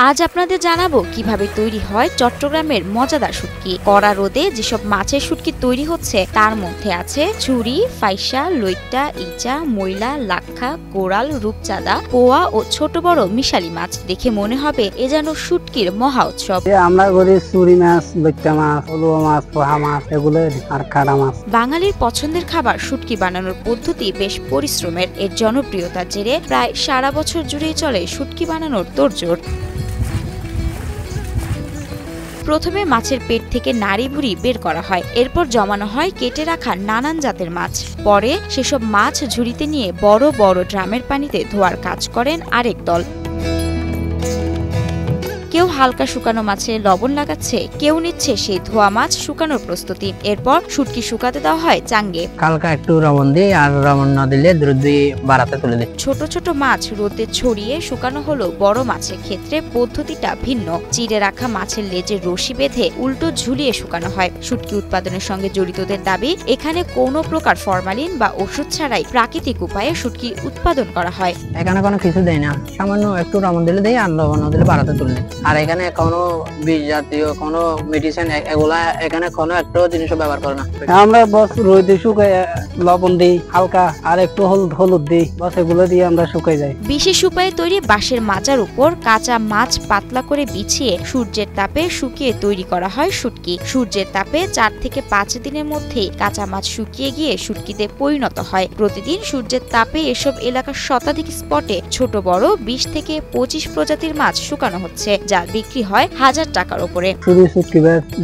আজ আপনাদের জানাবো কিভাবে তৈরি হয় চট্টগ্রামের মজাদার শুটকি। কড়া রোদে যেসব মাছের শুটকি তৈরি হচ্ছে তার মধ্যে আছে ছুরি, ফাইসা, লইট্টা, ইচা, ময়লা, লাক্ষা, কোরাল, রূপচাঁদা, পোয়া ও ছোট বড় মিশালি মাছ। দেখে মনে হবে এ যেন শুটকির মহা উৎসব। আমরা করি চুরি মাছ, লইট্টা মাছ, পলুয়া মাছ, পোহা মাছ, এগুলো আর কাড়া মাছ। বাঙালির পছন্দের খাবার শুটকি বানানোর পদ্ধতি বেশ পরিশ্রমের। এর জনপ্রিয়তার জেরে প্রায় সারা বছর জুড়েই চলে শুটকি বানানোর তোড়জোড়। প্রথমে মাছের পেট থেকে নাড়ি ভুড়ি বের করা হয়, এরপর জমানো হয় কেটে রাখা নানান জাতের মাছ। পরে সেসব মাছ ঝুড়িতে নিয়ে বড় বড় ড্রামের পানিতে ধোয়ার কাজ করেন আরেক দল। কেউ হালকা শুকানো মাছে লবণ লাগাচ্ছে, কেউ নিচ্ছে সেই ধোয়া মাছ শুকানোর প্রস্তুতি। এরপর শুটকি শুকাতে দেওয়া হয় চাঙ্গে। হালকা একটু লবণ দিয়ে, আর লবণ না দিলে দ্রুত বাড়াতে তুলে দিই। ছোট ছোট মাছ রোদে ছড়িয়ে শুকানো হলো। বড় মাছের ক্ষেত্রে পদ্ধতিটা ভিন্ন। চিড়ে রাখা মাছের লেজে রশি বেঁধে উল্টো ঝুলিয়ে শুকানো হয়। শুটকি উৎপাদনের সঙ্গে জড়িতদের দাবি, এখানে কোনো প্রকার ফরমালিন বা ওষুধ ছাড়াই প্রাকৃতিক উপায়ে শুটকি উৎপাদন করা হয়। এখানে কোনো কিছু দেয় না, সামান্য একটু লবণ দিলে দেয়, আর লবণ না দিলে বাড়াতে তুলে দেয়। আর এখানে কোনো বীজ জাতীয় কোনো মেডিসিন এগুলা এখানে কোনো একটা জিনিস ব্যবহার করে না। আমরা বস রোদে শুকাই লবণ দিই হালকা, আর একটু হলুদ দিই, বস এগুলো দিয়ে আমরা শুকাই যাই। বিশেষ উপায়ে তৈরি বাঁশের মাচার উপর কাঁচা মাছ পাতলা করে বিছিয়ে সূর্যের তাপে শুকিয়ে তৈরি করা হয় শুটকি। সূর্যের তাপে 4 থেকে 5 দিনের মধ্যেই কাঁচা মাছ শুকিয়ে গিয়ে শুটকিতে পরিণত হয়। প্রতিদিন সূর্যের তাপে এসব এলাকার শতাধিক স্পটে ছোট বড় 20 থেকে 25 প্রজাতির মাছ শুকানো হচ্ছে, যা বিক্রি হয় 1000 টাকার উপরে। শুধু শুটকি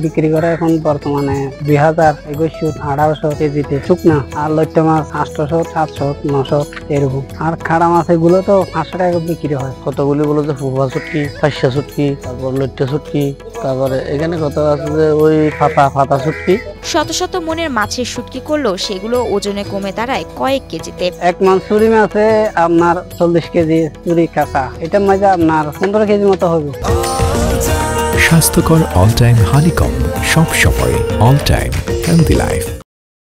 বিক্রি করে এখন বর্তমানে 2000, 2100, 1800 কেজিতে শুকনা। আর লইট্টা মাছ 800, 700, 900 এরকম। আর খাড়া মাছ এগুলো তো 500 টাকা বিক্রি হয়। কতগুলি বলে যে ফুফা শুটকি, ফাইসা শুটকি, তারপর লইট্টা শুটকি, তারপরে এখানে কত আছে যে ওই ফাতা শুটকি। শত শত মনের মাছের শুটকি করলেও সেগুলো ওজনে কমে দাঁড়ায় কয়েক কেজিতে। এক মান চুরি মাছে আপনার 40 কেজি চুরি কাঁচা, এটার মাঝে আপনার 15 কেজি মতো হবে। স্বাস্থ্যকর অল টাইম হানিকম, সব সময় all time healthy life.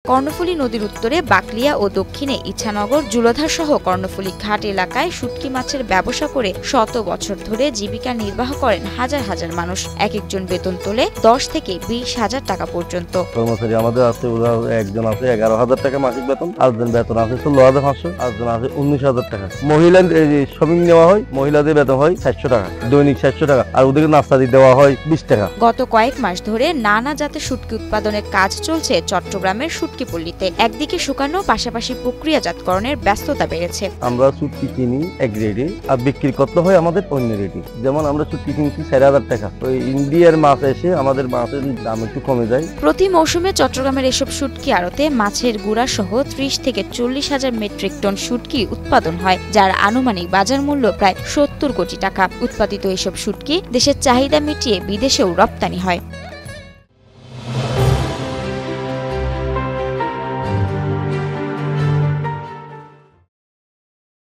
Karnaphuli নদীর উত্তরে বাকলিয়া ও দক্ষিণে ইছানগর, জুলধার সহ কর্ণফুলী ঘাট এলাকায় শুটকি মাছের ব্যবসা করে শত বছর ধরে জীবিকা নির্বাহ করেন হাজার হাজার মানুষ। এক একজন বেতন তোলে 10 থেকে 20,000 টাকা পর্যন্ত। কর্মচারী আমাদের আছে, একজন আছে 11,000 টাকা মাসিক বেতন, আরেকজন বেতন আছে 16,500, আরেকজন আছে 19,000 টাকা। মহিলা শ্রমিক নেওয়া হয়, মহিলাদের বেতন হয় 700 টাকা, দৈনিক 700 টাকা, আর ওদেরকে নাস্তা দিয়ে দেওয়া হয় 20 টাকা। গত কয়েক মাস ধরে নানা জাতের শুটকি উৎপাদনের কাজ চলছে চট্টগ্রামের শুটকি পল্লীতে। একদিকে শুকানো, পাশাপাশি প্রক্রিয়াজাতকরণের ব্যস্ততা বেড়েছে। আমরা শুটকি কিনি এক রেটে, আর বিক্রি করতে হয় আমাদের অন্য রেটে। যেমন আমরা শুটকি কিনছি 4,000 টাকা, ওই ইন্ডিয়ার মাছ এসে আমাদের মাছের দাম একটু কমে যায়। প্রতি মৌসুমে চট্টগ্রামের এসব শুটকি আড়তে মাছের গুঁড়া সহ 30 থেকে 40,000 মেট্রিক টন শুটকি উৎপাদন হয়, যার আনুমানিক বাজার মূল্য প্রায় 70 কোটি টাকা। উৎপাদিত এসব শুটকি দেশের চাহিদা মিটিয়ে বিদেশেও রপ্তানি হয়।